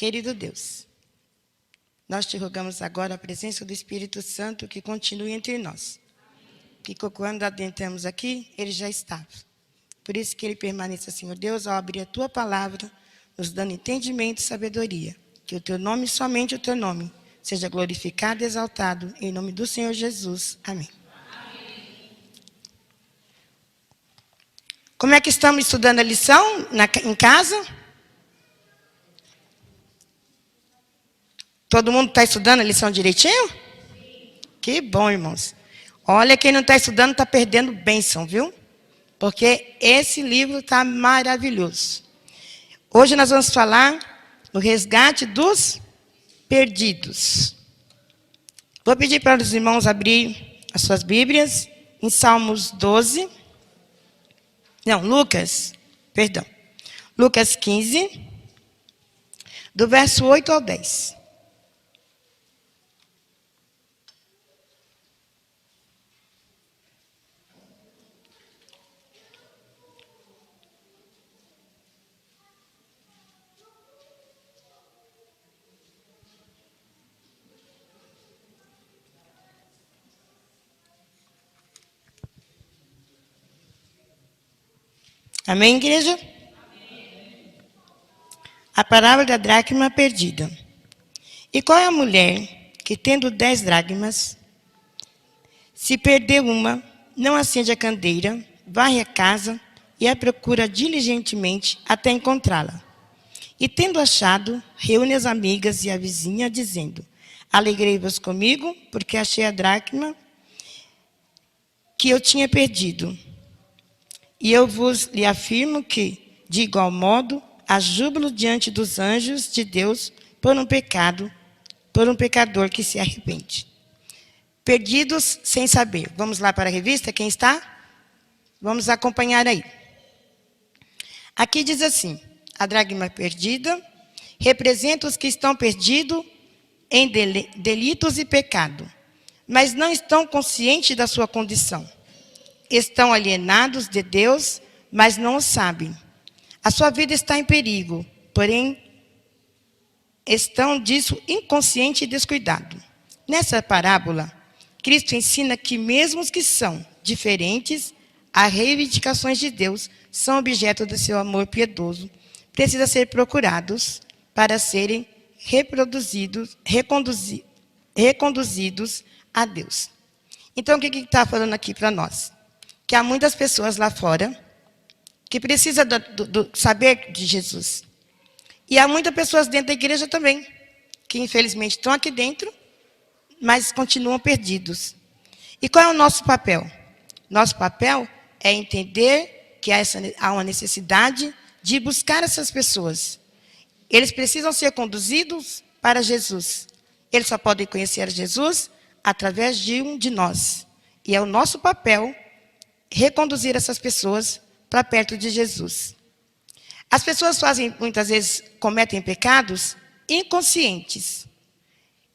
Querido Deus, nós te rogamos agora a presença do Espírito Santo que continue entre nós. Que quando adentramos aqui, ele já estava. Por isso que ele permaneça, Senhor Deus, ao abrir a tua palavra, nos dando entendimento e sabedoria. Que o teu nome, somente o teu nome, seja glorificado e exaltado, em nome do Senhor Jesus. Amém. Como é que estamos estudando a lição em casa? Todo mundo está estudando a lição direitinho? Que bom, irmãos. Olha, quem não está estudando está perdendo bênção, viu? Porque esse livro está maravilhoso. Hoje nós vamos falar do resgate dos perdidos. Vou pedir para os irmãos abrir as suas Bíblias em Salmos 12. Não, Lucas 15, do verso 8 ao 10. Amém, igreja? Amém. A parábola da dracma perdida. E qual é a mulher que, tendo 10 dracmas, se perder uma, não acende a candeira, varre a casa e a procura diligentemente até encontrá-la? E, tendo achado, reúne as amigas e a vizinha, dizendo: Alegrei-vos comigo, porque achei a dracma que eu tinha perdido. E eu vos lhe afirmo que, de igual modo, há júbilo diante dos anjos de Deus por um pecador que se arrepende. Perdidos sem saber. Vamos lá para a revista, quem está? Vamos acompanhar aí. Aqui diz assim: a dracma perdida representa os que estão perdidos em delitos e pecado, mas não estão conscientes da sua condição. Estão alienados de Deus, mas não o sabem. A sua vida está em perigo, porém estão disso inconsciente e descuidado. Nessa parábola, Cristo ensina que mesmo os que são diferentes às reivindicações de Deus, são objeto do seu amor piedoso, precisam ser procurados para serem reconduzidos a Deus. Então, o que está falando aqui para nós? Que há muitas pessoas lá fora que precisam saber de Jesus. E há muitas pessoas dentro da igreja também, que infelizmente estão aqui dentro, mas continuam perdidos. E qual é o nosso papel? Nosso papel é entender que há uma necessidade de buscar essas pessoas. Eles precisam ser conduzidos para Jesus. Eles só podem conhecer Jesus através de um de nós. E é o nosso papel reconduzir essas pessoas para perto de Jesus. As pessoas muitas vezes cometem pecados inconscientes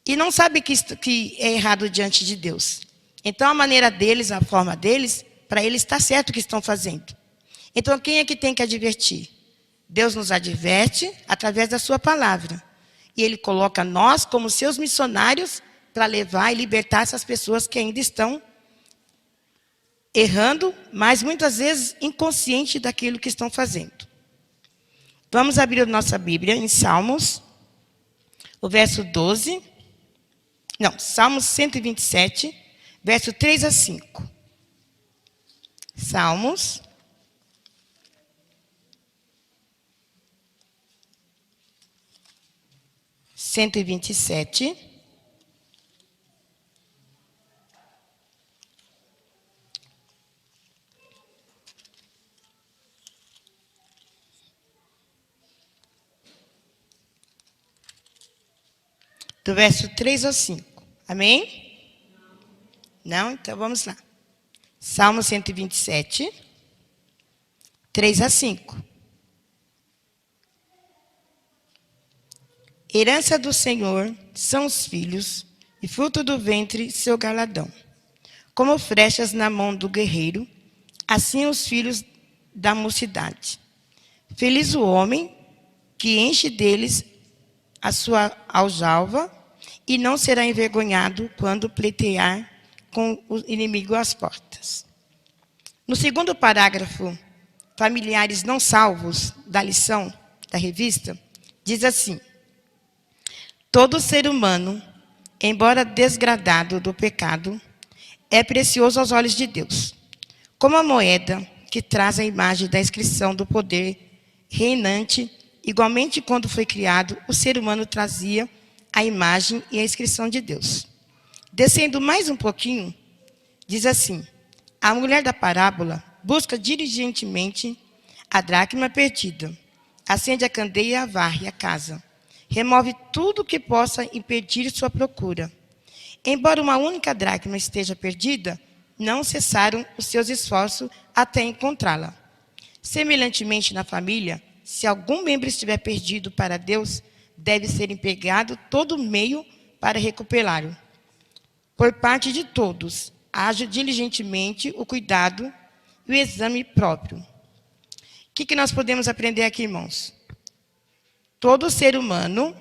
e não sabem que é errado diante de Deus. Então, a maneira deles, a forma deles, para eles está certo o que estão fazendo. Então, quem é que tem que advertir? Deus nos adverte através da sua palavra. E Ele coloca nós como seus missionários para levar e libertar essas pessoas que ainda estão errando, mas muitas vezes inconsciente daquilo que estão fazendo. Vamos abrir a nossa Bíblia em Salmos, o verso 12. Não, Salmos 127, verso 3 a 5. Salmos 127. Do verso 3 ao 5. Amém? Não? Então vamos lá. Salmo 127, 3 a 5. Herança do Senhor são os filhos, e fruto do ventre seu galardão. Como flechas na mão do guerreiro, assim os filhos da mocidade. Feliz o homem que enche deles a sua aljalva e não será envergonhado quando pleitear com o inimigo às portas. No segundo parágrafo, familiares não salvos, da lição da revista, diz assim: todo ser humano, embora desgradado do pecado, é precioso aos olhos de Deus, como a moeda que traz a imagem da inscrição do poder reinante. Igualmente, quando foi criado, o ser humano trazia a imagem e a inscrição de Deus. Descendo mais um pouquinho, diz assim: a mulher da parábola busca diligentemente a dracma perdida, acende a candeia e a varre a casa, remove tudo que possa impedir sua procura. Embora uma única dracma esteja perdida, não cessaram os seus esforços até encontrá-la. Semelhantemente, na família, se algum membro estiver perdido para Deus, deve ser empregado todo meio para recuperá-lo. Por parte de todos, haja diligentemente o cuidado e o exame próprio. O que nós podemos aprender aqui, irmãos? Todo ser humano,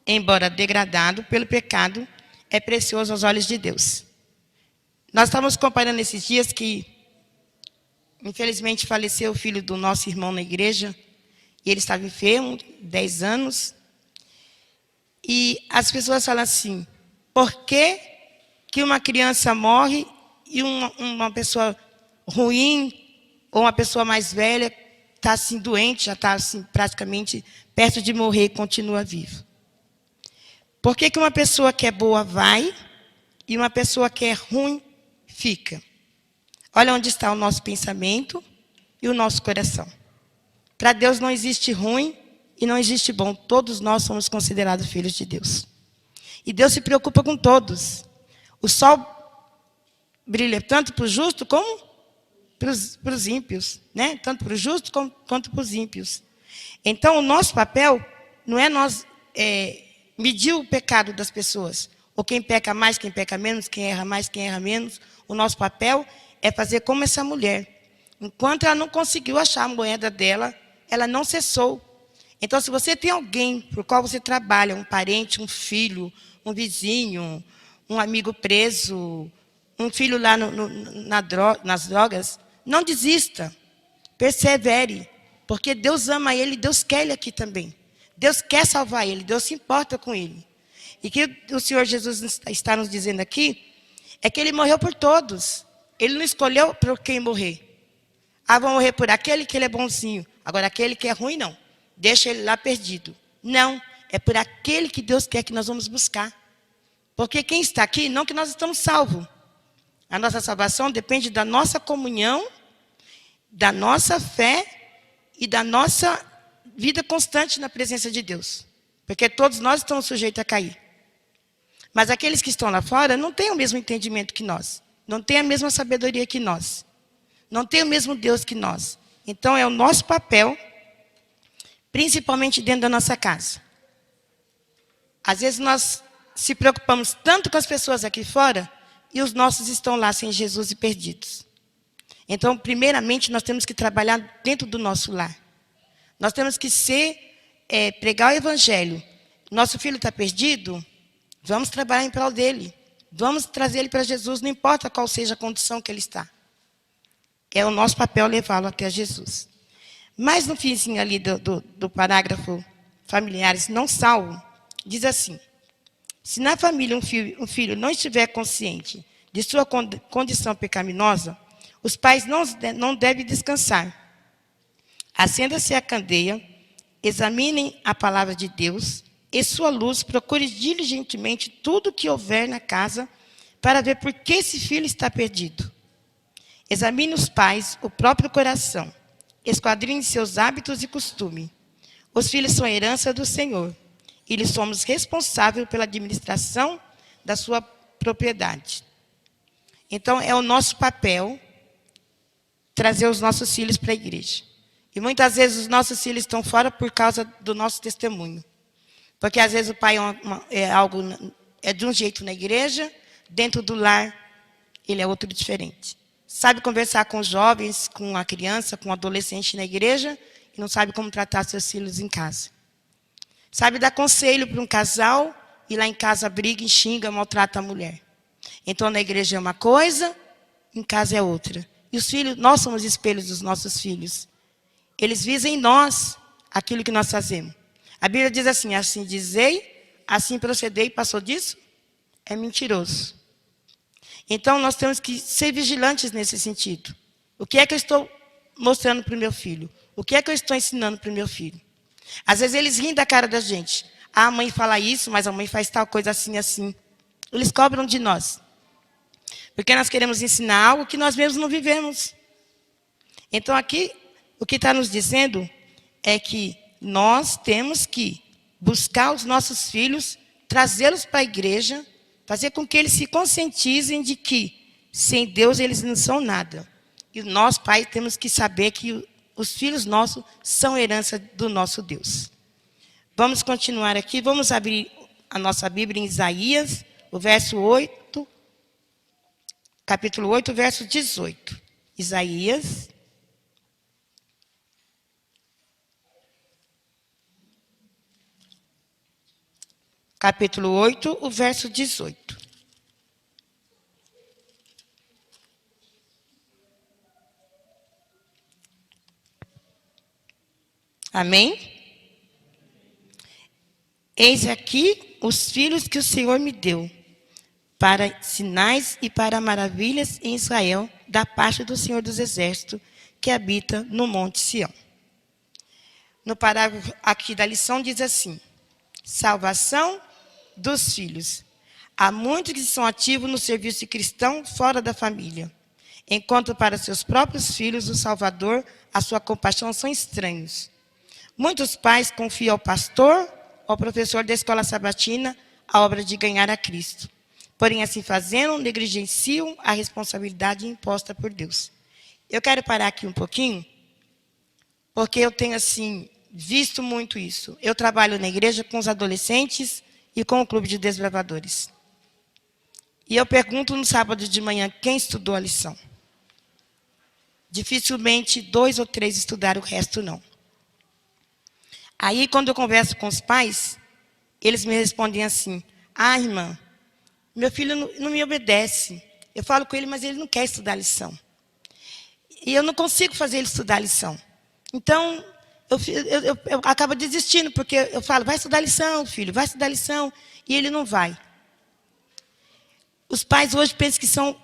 embora degradado pelo pecado, é precioso aos olhos de Deus. Nós estávamos comparando esses dias que, infelizmente, faleceu o filho do nosso irmão na igreja, e ele estava enfermo, 10 anos, e as pessoas falam assim: por que uma criança morre e uma pessoa ruim, ou uma pessoa mais velha, está assim doente, já está assim, praticamente perto de morrer e continua vivo? Por que uma pessoa que é boa vai e uma pessoa que é ruim fica? Olha onde está o nosso pensamento e o nosso coração. Para Deus não existe ruim e não existe bom. Todos nós somos considerados filhos de Deus. E Deus se preocupa com todos. O sol brilha tanto para o justo como para os ímpios, né? Tanto para o justo quanto para os ímpios. Então, o nosso papel não é nós medir o pecado das pessoas, ou quem peca mais, quem peca menos, quem erra mais, quem erra menos. O nosso papel é fazer como essa mulher. Enquanto ela não conseguiu achar a moeda dela, ela não cessou. Então, se você tem alguém por qual você trabalha, um parente, um filho, um vizinho, um amigo preso, um filho lá nas drogas, não desista, persevere, porque Deus ama ele, Deus quer ele aqui também. Deus quer salvar ele, Deus se importa com ele. E o que o Senhor Jesus está nos dizendo aqui é que ele morreu por todos. Ele não escolheu por quem morrer. Ah, vou morrer por aquele que ele é bonzinho. Agora, aquele que é ruim, não. Deixa ele lá perdido. Não, é por aquele que Deus quer que nós vamos buscar. Porque quem está aqui, não que nós estamos salvos. A nossa salvação depende da nossa comunhão, da nossa fé e da nossa vida constante na presença de Deus. Porque todos nós estamos sujeitos a cair. Mas aqueles que estão lá fora não têm o mesmo entendimento que nós. Não têm a mesma sabedoria que nós. Não têm o mesmo Deus que nós. Então, é o nosso papel, principalmente dentro da nossa casa. Às vezes, nós se preocupamos tanto com as pessoas aqui fora e os nossos estão lá sem Jesus e perdidos. Então, primeiramente, nós temos que trabalhar dentro do nosso lar. Nós temos que pregar o evangelho. Nosso filho está perdido, vamos trabalhar em prol dele. Vamos trazer ele para Jesus, não importa qual seja a condição que ele está. É o nosso papel levá-lo até Jesus. Mas no finzinho ali do parágrafo familiares não salvo, diz assim: se na família um filho não estiver consciente de sua condição pecaminosa, os pais não devem descansar. Acenda-se a candeia, examinem a palavra de Deus e sua luz, procure diligentemente tudo que houver na casa para ver por que esse filho está perdido. Examine os pais, o próprio coração, esquadrine seus hábitos e costumes. Os filhos são herança do Senhor e lhes somos responsáveis pela administração da sua propriedade. Então, é o nosso papel trazer os nossos filhos para a igreja. E muitas vezes os nossos filhos estão fora por causa do nosso testemunho. Porque às vezes o pai é de um jeito na igreja, dentro do lar ele é outro diferente. Sabe conversar com os jovens, com a criança, com o adolescente na igreja, e não sabe como tratar seus filhos em casa. Sabe dar conselho para um casal e lá em casa briga, xinga, maltrata a mulher. Então na igreja é uma coisa, em casa é outra. E os filhos, nós somos espelhos dos nossos filhos. Eles visam em nós aquilo que nós fazemos. A Bíblia diz assim, assim dizei, assim procedei, passou disso? É mentiroso. Então nós temos que ser vigilantes nesse sentido. O que é que eu estou mostrando para o meu filho? O que é que eu estou ensinando para o meu filho? Às vezes eles riem da cara da gente. Ah, a mãe fala isso, mas a mãe faz tal coisa assim, assim. Eles cobram de nós. Porque nós queremos ensinar algo que nós mesmos não vivemos. Então aqui, o que está nos dizendo é que nós temos que buscar os nossos filhos, trazê-los para a igreja, fazer com que eles se conscientizem de que sem Deus eles não são nada. E nós, pais, temos que saber que os filhos nossos são herança do nosso Deus. Vamos continuar aqui, vamos abrir a nossa Bíblia em Isaías, o verso 8, capítulo 8, verso 18. Isaías, capítulo 8, o verso 18. Amém? Eis aqui os filhos que o Senhor me deu, para sinais e para maravilhas em Israel, da parte do Senhor dos Exércitos, que habita no Monte Sião. No parágrafo aqui da lição diz assim, salvação dos filhos. Há muitos que são ativos no serviço cristão fora da família, enquanto para seus próprios filhos o Salvador, a sua compaixão são estranhos. Muitos pais confiam ao pastor, ao professor da escola sabatina, a obra de ganhar a Cristo. Porém, assim fazendo, negligenciam a responsabilidade imposta por Deus. Eu quero parar aqui um pouquinho, porque eu tenho, assim, visto muito isso. Eu trabalho na igreja com os adolescentes e com o clube de desbravadores. E eu pergunto no sábado de manhã, quem estudou a lição? Dificilmente 2 ou 3 estudaram, o resto não. Aí, quando eu converso com os pais, eles me respondem assim, ah, irmã, meu filho não me obedece. Eu falo com ele, mas ele não quer estudar a lição. E eu não consigo fazer ele estudar a lição. Então, eu acabo desistindo, porque eu falo, vai estudar a lição, filho, vai estudar a lição, e ele não vai. Os pais hoje pensam que são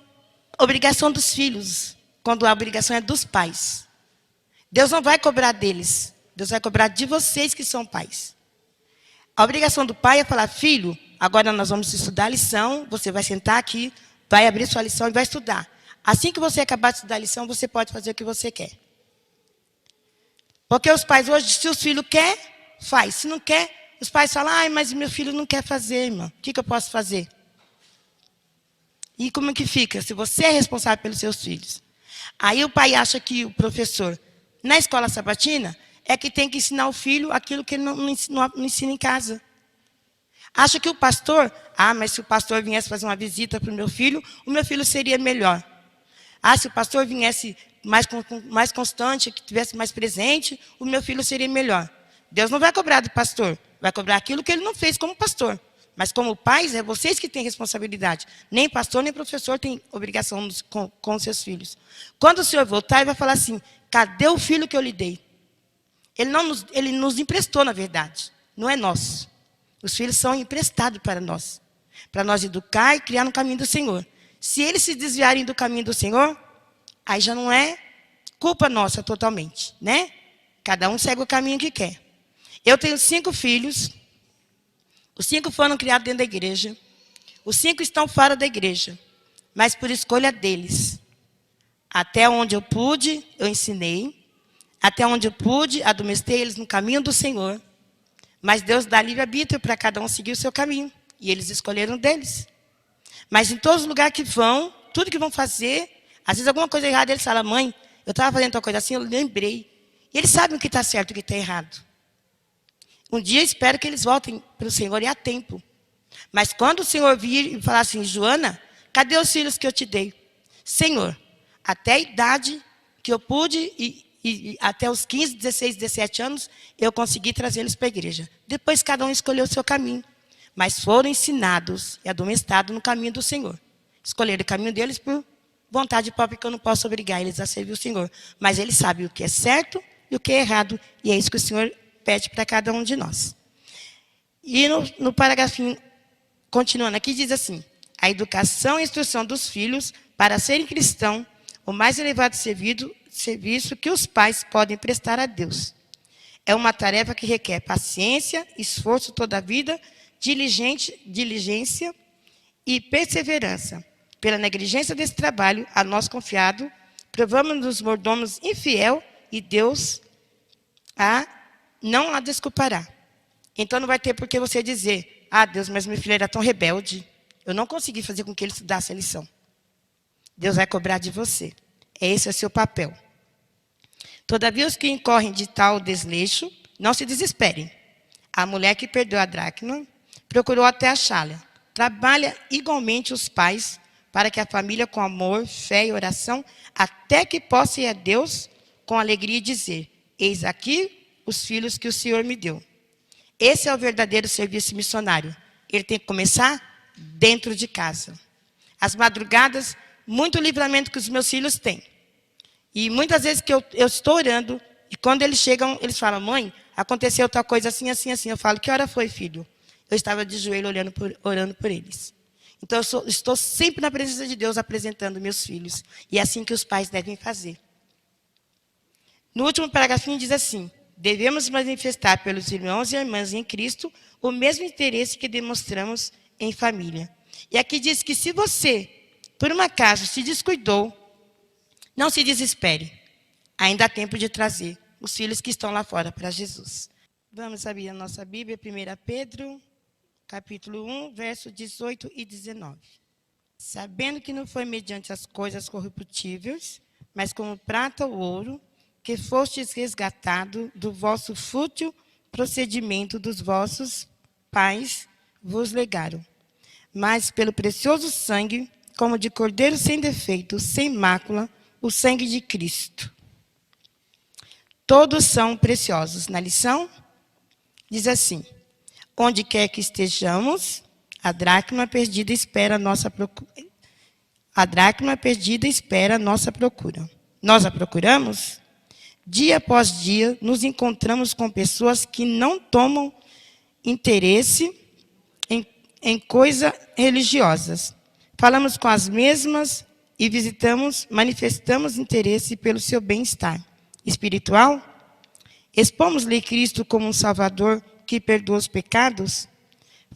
obrigação dos filhos, quando a obrigação é dos pais. Deus não vai cobrar deles. Deus vai cobrar de vocês que são pais. A obrigação do pai é falar, filho, agora nós vamos estudar a lição, você vai sentar aqui, vai abrir sua lição e vai estudar. Assim que você acabar de estudar a lição, você pode fazer o que você quer. Porque os pais hoje, se os filhos querem, faz. Se não quer, os pais falam, ai, mas meu filho não quer fazer, irmã. O que eu posso fazer? E como é que fica? Se você é responsável pelos seus filhos. Aí o pai acha que o professor, na escola sabatina, é que tem que ensinar o filho aquilo que ele não ensina em casa. Acha que o pastor, mas se o pastor viesse fazer uma visita para o meu filho seria melhor. Se o pastor viesse mais constante, que tivesse mais presente, o meu filho seria melhor. Deus não vai cobrar do pastor, vai cobrar aquilo que ele não fez como pastor. Mas como pais, é vocês que têm responsabilidade. Nem pastor, nem professor tem obrigação com os seus filhos. Quando o Senhor voltar, ele vai falar assim, cadê o filho que eu lhe dei? Ele nos emprestou, na verdade. Não é nosso. Os filhos são emprestados para nós educar e criar no caminho do Senhor. Se eles se desviarem do caminho do Senhor, aí já não é culpa nossa totalmente, né? Cada um segue o caminho que quer. Eu tenho 5 filhos. Os 5 foram criados dentro da igreja. Os 5 estão fora da igreja. Mas por escolha deles. Até onde eu pude, eu ensinei. Até onde eu pude, admoestei eles no caminho do Senhor. Mas Deus dá livre-arbítrio para cada um seguir o seu caminho. E eles escolheram deles. Mas em todos os lugares que vão, tudo que vão fazer, às vezes alguma coisa errada, eles falam, mãe, eu estava fazendo tal coisa assim, eu lembrei. E eles sabem o que está certo e o que está errado. Um dia eu espero que eles voltem para o Senhor e há tempo. Mas quando o Senhor vir e falar assim, Joana, cadê os filhos que eu te dei? Senhor, até a idade que eu pude e até os 15, 16, 17 anos, eu consegui trazê-los para a igreja. Depois, cada um escolheu o seu caminho. Mas foram ensinados e admoestados no caminho do Senhor. Escolheram o caminho deles por vontade própria, que eu não posso obrigar eles a servir o Senhor. Mas eles sabem o que é certo e o que é errado. E é isso que o Senhor pede para cada um de nós. E no paragrafinho, continuando aqui, diz assim: a educação e instrução dos filhos para serem cristãos, o mais elevado serviço que os pais podem prestar a Deus. É uma tarefa que requer paciência, esforço toda a vida, diligência e perseverança. Pela negligência desse trabalho, a nós confiado, provamos-nos mordomos infiel e Deus não a desculpará. Então não vai ter por que você dizer: ah, Deus, mas meu filho era tão rebelde, eu não consegui fazer com que ele estudasse a lição. Deus vai cobrar de você. Esse é o seu papel. Todavia, os que incorrem de tal desleixo, não se desesperem. A mulher que perdeu a dracma procurou até achá-la. Trabalha igualmente os pais para que a família, com amor, fé e oração, até que possa ir a Deus com alegria e dizer: eis aqui os filhos que o Senhor me deu. Esse é o verdadeiro serviço missionário. Ele tem que começar dentro de casa. As madrugadas, muito livramento que os meus filhos têm. E muitas vezes que eu estou orando, e quando eles chegam, eles falam: mãe, aconteceu tal coisa assim, assim, assim. Eu falo: que hora foi, filho? Eu estava de joelho orando por eles. Então, eu estou sempre na presença de Deus apresentando meus filhos. E é assim que os pais devem fazer. No último paragrafinho diz assim: devemos manifestar pelos irmãos e irmãs em Cristo o mesmo interesse que demonstramos em família. E aqui diz que se você, por um acaso, se descuidou, não se desespere. Ainda há tempo de trazer os filhos que estão lá fora para Jesus. Vamos abrir a nossa Bíblia, 1 Pedro, capítulo 1, versos 18 e 19. Sabendo que não foi mediante as coisas corruptíveis, mas como prata ou ouro, que fostes resgatado do vosso fútil procedimento dos vossos pais vos legaram, mas pelo precioso sangue, como de cordeiro sem defeito, sem mácula, o sangue de Cristo. Todos são preciosos. Na lição, diz assim: onde quer que estejamos, a dracma perdida espera a nossa procura. A dracma perdida espera a nossa procura. Nós a procuramos? Dia após dia, nos encontramos com pessoas que não tomam interesse em coisas religiosas. Falamos com as mesmas e manifestamos interesse pelo seu bem-estar espiritual. Expomos-lhe Cristo como um Salvador que perdoa os pecados.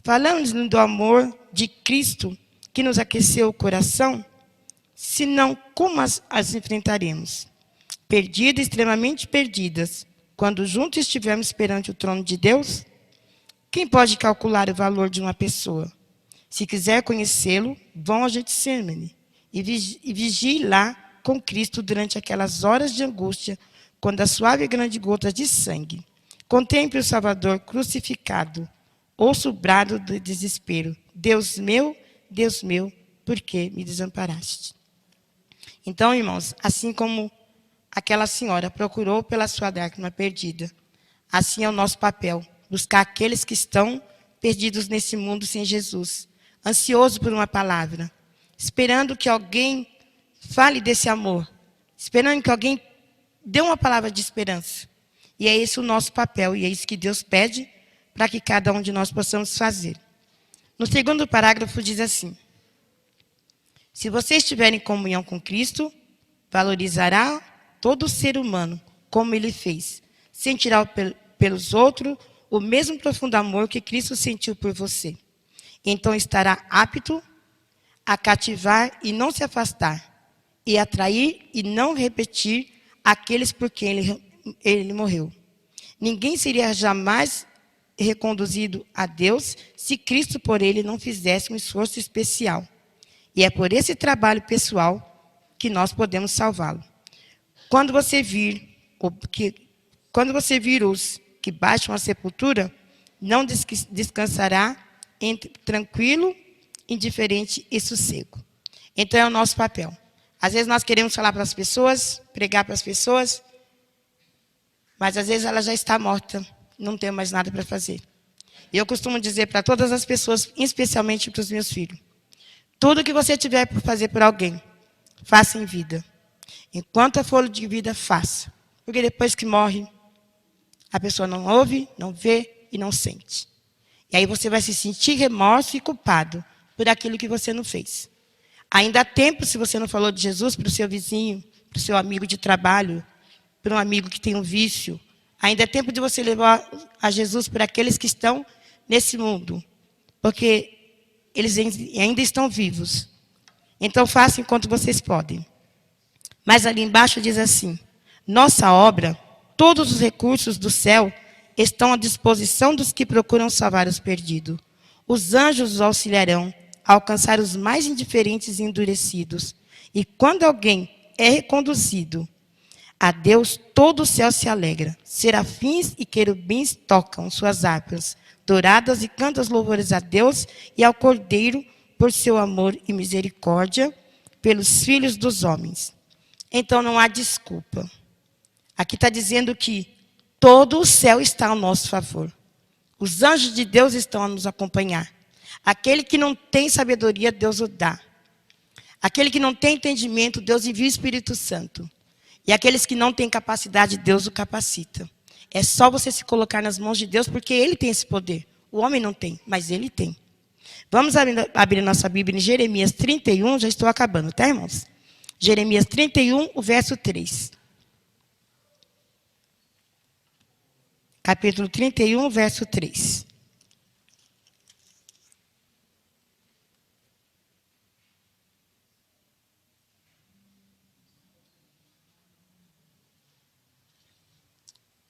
Falamos-lhe do amor de Cristo que nos aqueceu o coração. Se não, como as enfrentaremos? Perdidas, extremamente perdidas, quando juntos estivermos perante o trono de Deus? Quem pode calcular o valor de uma pessoa? Se quiser conhecê-lo, vão ao Getsemane e vigie lá com Cristo durante aquelas horas de angústia, quando a suave e grande gota de sangue. Contemple o Salvador crucificado, ouça o brado do desespero: Deus meu, por que me desamparaste? Então, irmãos, assim como aquela senhora procurou pela sua dracma perdida, assim é o nosso papel: buscar aqueles que estão perdidos nesse mundo sem Jesus, ansioso por uma palavra, esperando que alguém fale desse amor, esperando que alguém dê uma palavra de esperança. E é esse o nosso papel, e é isso que Deus pede para que cada um de nós possamos fazer. No segundo parágrafo diz assim: se você estiver em comunhão com Cristo, valorizará todo ser humano como ele fez, sentirá pelos outros o mesmo profundo amor que Cristo sentiu por você. Então estará apto a cativar e não se afastar, e atrair e não repetir aqueles por quem ele morreu. Ninguém seria jamais reconduzido a Deus se Cristo por ele não fizesse um esforço especial. E é por esse trabalho pessoal que nós podemos salvá-lo. Quando você vir os que baixam a sepultura, não descansará tranquilo, indiferente e sossego. Então é o nosso papel. Às vezes nós queremos falar para as pessoas, pregar para as pessoas, mas às vezes ela já está morta, não tem mais nada para fazer. E eu costumo dizer para todas as pessoas, especialmente para os meus filhos, tudo que você tiver por fazer por alguém, faça em vida. Enquanto a fôlego de vida, faça. Porque depois que morre, a pessoa não ouve, não vê e não sente. E aí você vai se sentir remorso e culpado por aquilo que você não fez. Ainda há tempo, se você não falou de Jesus para o seu vizinho, para o seu amigo de trabalho, para um amigo que tem um vício, ainda é tempo de você levar a Jesus para aqueles que estão nesse mundo. Porque eles ainda estão vivos. Então façam enquanto vocês podem. Mas ali embaixo diz assim: nossa obra, todos os recursos do céu estão à disposição dos que procuram salvar os perdidos. Os anjos os auxiliarão a alcançar os mais indiferentes e endurecidos. E quando alguém é reconduzido a Deus, todo o céu se alegra. Serafins e querubins tocam suas harpas douradas e cantam os louvores a Deus e ao Cordeiro por seu amor e misericórdia pelos filhos dos homens. Então não há desculpa. Aqui está dizendo que todo o céu está ao nosso favor. Os anjos de Deus estão a nos acompanhar. Aquele que não tem sabedoria, Deus o dá. Aquele que não tem entendimento, Deus envia o Espírito Santo. E aqueles que não têm capacidade, Deus o capacita. É só você se colocar nas mãos de Deus, porque Ele tem esse poder. O homem não tem, mas Ele tem. Vamos abrir nossa Bíblia em Jeremias 31, já estou acabando, tá, irmãos? Jeremias 31, o verso 3. Capítulo 31, verso 3.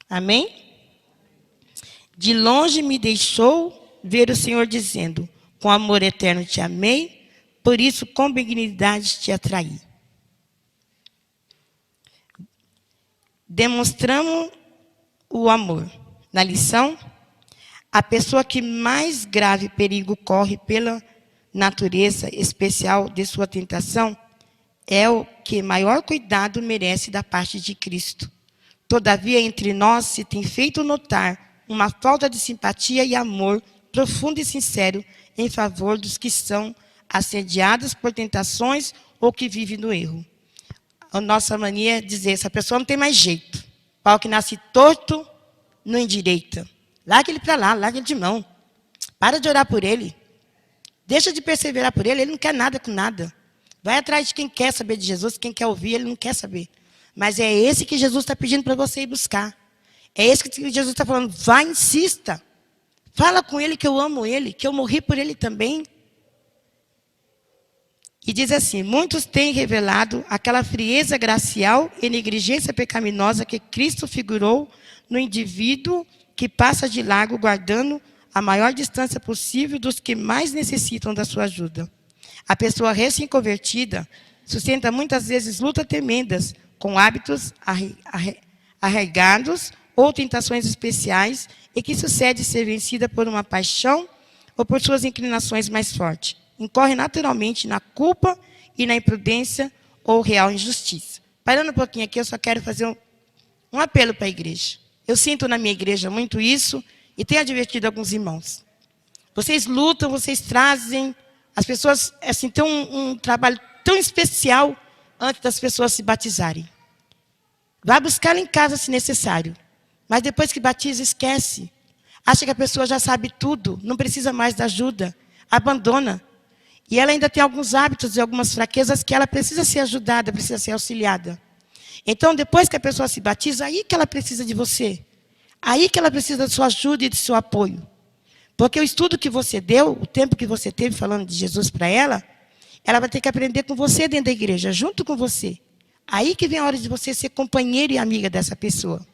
Amém? De longe me deixou ver o Senhor dizendo: com amor eterno te amei, por isso com benignidade te atraí. Demonstramos o amor. Na lição, a pessoa que mais grave perigo corre pela natureza especial de sua tentação é o que maior cuidado merece da parte de Cristo. Todavia, entre nós se tem feito notar uma falta de simpatia e amor profundo e sincero em favor dos que são assediados por tentações ou que vivem no erro. A nossa mania é dizer: essa pessoa não tem mais jeito. Pau que nasce torto, não endireita. Larga ele para lá, larga ele de mão. Para de orar por ele. Deixa de perseverar por ele, ele não quer nada com nada. Vai atrás de quem quer saber de Jesus, quem quer ouvir, ele não quer saber. Mas é esse que Jesus está pedindo para você ir buscar. É esse que Jesus está falando: vai, insista. Fala com ele que eu amo ele, que eu morri por ele também. E diz assim: muitos têm revelado aquela frieza gracial e negligência pecaminosa que Cristo figurou no indivíduo que passa de largo, guardando a maior distância possível dos que mais necessitam da sua ajuda. A pessoa recém-convertida sustenta muitas vezes lutas tremendas, com hábitos arraigados ou tentações especiais, e que sucede ser vencida por uma paixão ou por suas inclinações mais fortes. Incorre naturalmente na culpa e na imprudência ou real injustiça. Parando um pouquinho aqui, eu só quero fazer um apelo para a igreja. Eu sinto na minha igreja muito isso e tenho advertido alguns irmãos. Vocês lutam, vocês trazem, as pessoas assim, têm um trabalho tão especial antes das pessoas se batizarem. Vá buscar em casa se necessário. Mas depois que batiza, esquece. Acha que a pessoa já sabe tudo, não precisa mais da ajuda. Abandona. E ela ainda tem alguns hábitos e algumas fraquezas que ela precisa ser ajudada, precisa ser auxiliada. Então, depois que a pessoa se batiza, aí que ela precisa de você. Aí que ela precisa da sua ajuda e do seu apoio. Porque o estudo que você deu, o tempo que você teve falando de Jesus para ela vai ter que aprender com você dentro da igreja, junto com você. Aí que vem a hora de você ser companheiro e amiga dessa pessoa.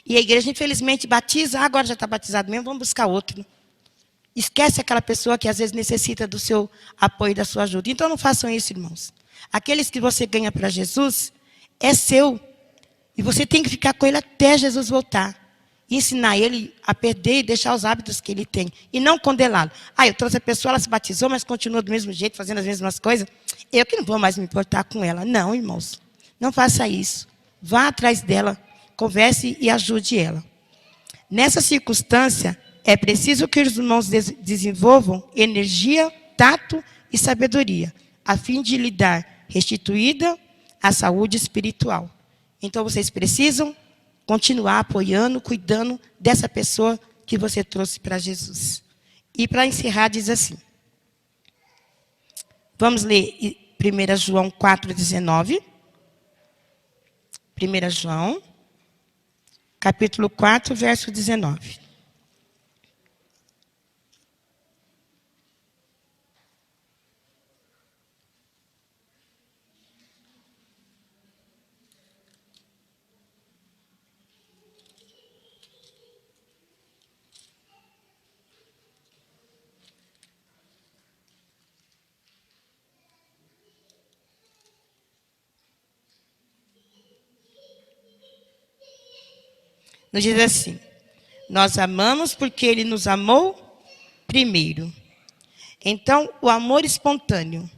E a igreja, infelizmente, batiza, agora já está batizado mesmo, vamos buscar outro. Esquece aquela pessoa que às vezes necessita do seu apoio e da sua ajuda. Então não façam isso, irmãos. Aqueles que você ganha para Jesus, é seu. E você tem que ficar com ele até Jesus voltar. E ensinar ele a perder e deixar os hábitos que ele tem. E não condená-lo. Eu trouxe a pessoa, ela se batizou, mas continua do mesmo jeito, fazendo as mesmas coisas. Eu que não vou mais me importar com ela. Não, irmãos. Não faça isso. Vá atrás dela. converse e ajude ela. Nessa circunstância, é preciso que os irmãos desenvolvam energia, tato e sabedoria, a fim de lhe dar restituída a saúde espiritual. Então, vocês precisam continuar apoiando, cuidando dessa pessoa que você trouxe para Jesus. E para encerrar, diz assim. Vamos ler 1 João 4,19. 1 João, capítulo 4, verso 19. Nos diz assim: nós amamos porque ele nos amou primeiro. Então, o amor espontâneo.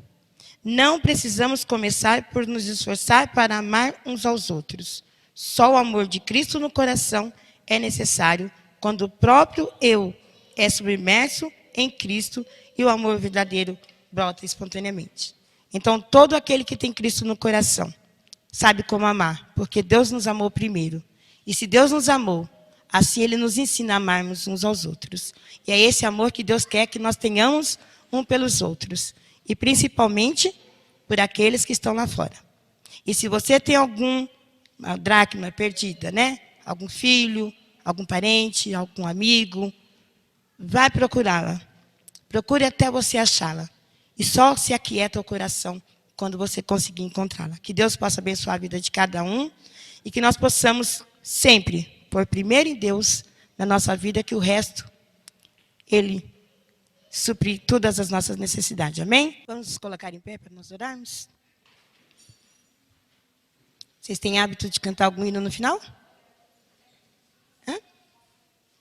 Não precisamos começar por nos esforçar para amar uns aos outros. Só o amor de Cristo no coração é necessário quando o próprio eu é submerso em Cristo e o amor verdadeiro brota espontaneamente. Então, todo aquele que tem Cristo no coração sabe como amar, porque Deus nos amou primeiro. E se Deus nos amou, assim Ele nos ensina a amarmos uns aos outros. E é esse amor que Deus quer que nós tenhamos um pelos outros. E principalmente por aqueles que estão lá fora. E se você tem alguma dracma perdida, né? Algum filho, algum parente, algum amigo, vai procurá-la. Procure até você achá-la. E só se aquieta o coração quando você conseguir encontrá-la. Que Deus possa abençoar a vida de cada um e que nós possamos sempre pôr primeiro em Deus na nossa vida, que o resto, Ele supre todas as nossas necessidades. Amém? Vamos nos colocar em pé para nós orarmos? Vocês têm hábito de cantar algum hino no final?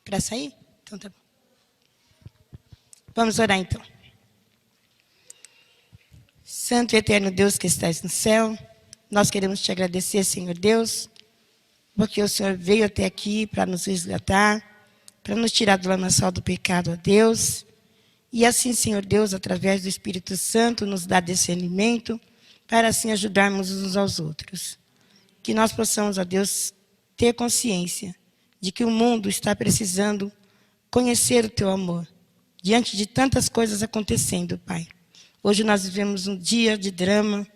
Para sair? Então tá bom. Vamos orar então. Santo e eterno Deus que estás no céu, nós queremos te agradecer, Senhor Deus, porque o Senhor veio até aqui para nos resgatar, para nos tirar do lamaçal do pecado, ó Deus. E assim, Senhor Deus, através do Espírito Santo, nos dá discernimento para assim ajudarmos uns aos outros. Que nós possamos, ó Deus, ter consciência de que o mundo está precisando conhecer o Teu amor, diante de tantas coisas acontecendo, Pai. Hoje nós vivemos um dia de drama,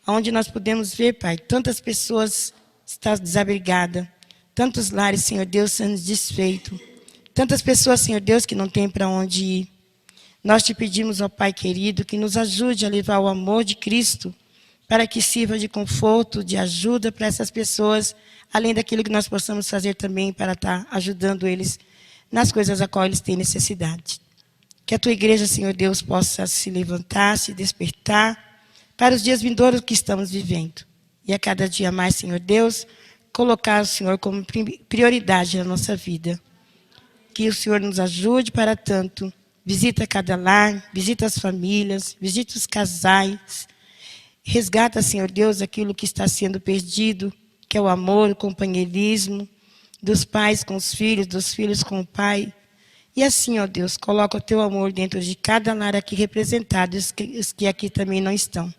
onde nós podemos ver, Pai, tantas pessoas estão desabrigadas, tantos lares, Senhor Deus, sendo desfeitos, tantas pessoas, Senhor Deus, que não têm para onde ir. Nós te pedimos, ó Pai querido, que nos ajude a levar o amor de Cristo para que sirva de conforto, de ajuda para essas pessoas, além daquilo que nós possamos fazer também para estar ajudando eles nas coisas a qual eles têm necessidade. Que a Tua igreja, Senhor Deus, possa se levantar, se despertar para os dias vindouros que estamos vivendo. E a cada dia mais, Senhor Deus, colocar o Senhor como prioridade na nossa vida. Que o Senhor nos ajude para tanto. Visita cada lar, visita as famílias, visita os casais. Resgata, Senhor Deus, aquilo que está sendo perdido, que é o amor, o companheirismo, dos pais com os filhos, dos filhos com o pai. E assim, ó Deus, coloca o Teu amor dentro de cada lar aqui representado, os que aqui também não estão.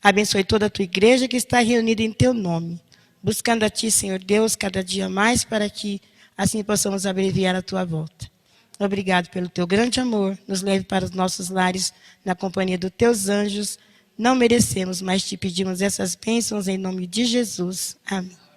Abençoe toda a Tua igreja que está reunida em Teu nome, buscando a Ti, Senhor Deus, cada dia mais, para que assim possamos abreviar a Tua volta. Obrigado pelo Teu grande amor, nos leve para os nossos lares, na companhia dos Teus anjos. Não merecemos, mas Te pedimos essas bênçãos em nome de Jesus. Amém.